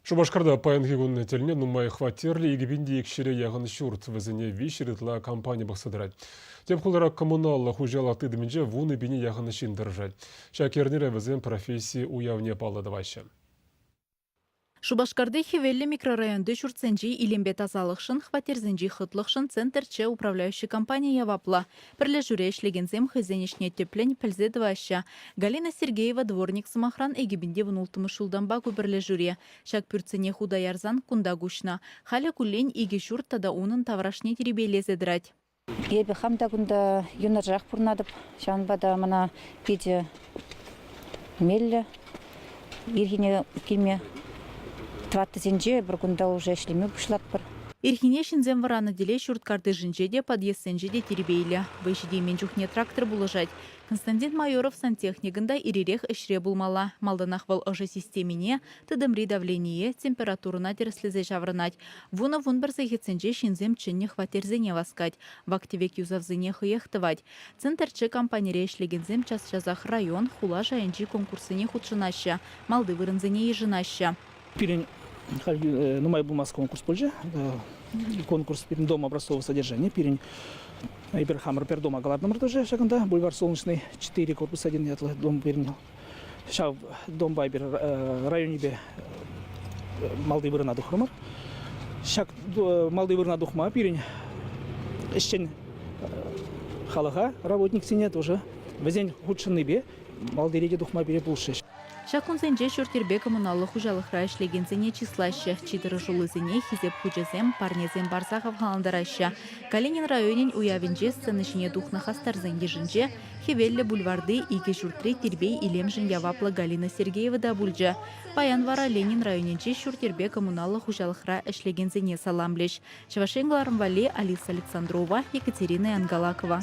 Шубашкарда паянғы күніне теліне нумай хватерлі егібінде екшері яғын шүрт візіне вишерітла компания бақсыдырады. Темқулара коммуналлы хужалаты дімінже вуны біне яғын шын дыржайды. Шакернері візен профессии уявне палады вайшы. Шубашкарды хевелли микрорайонды шурценжи илембе тазалықшын, хватерзенжи хытлықшын центрче управляющий компания явапла. Пірлі жүре ішлегензем хызенешне теплень пілзеді ваща. Галина Сергеева дворник самахран егібінде вұнултымы шулданба көбірлі жүре. Шак пүрцене худа ярзан кунда гушна. Халі күллен еге шурттада оның таврашне теребейлезедірать. Ебі хамда күнда юнаржақ пұрнадып, шанбада мана педе мелі, ергене келме. Тватты зенже бір күнда уже ішлеме бұшлат бір. Ирхине шинзем вараны деле шурткарды жинжеде подъездсенжеде теребейлі. Вайшыде мен жүхне трактор бұлыжать. Константин Майоров сантехнигында иререх ішре булмала. Малданахвал ұжы системине, тыдымри давление, температурына тереслезе жаврынать. Вуна вун бір захетсенже шинзем чынне хватерзене васкать. Вактивек юзавзыне хыехтывать. Центрче компанере ішлегензем час-часах район хула жайынжи конкурсыне худшынаща. Малды вырынзене ежынаща. Пирень нумай булмас конкурс позже. Конкурс пирень дом образцового содержания. Пирень Иберхаммер пер дома галат номер тоже шаганда. Бульвар Солнечный 4 корпус 1 ятлы дом пирень. Шав дом байбер районе бе малды вырына духмар. Шак малды вырына духма пирень. Ищен халага работник сине тоже. Везень худшынный бе малды реде духма бере булшеш. Шакунзенже шуртербе коммуналлы хужалықра ішлегензене числаще. Читыры жулызене хизеп хужезем парнезем барсахов халандараща. Калинин районен уявенже сценышіне духна хастарзен ежінже хевелле бульварды иге шуртре тербей илемжін явапла Галина Сергеева да бульджа. Паян вара Ленин районенже шуртербе коммуналлы хужалықра ішлегензене саламлеш. Швашенгларым вале Алиса Александрова, Екатерина Ангалакова.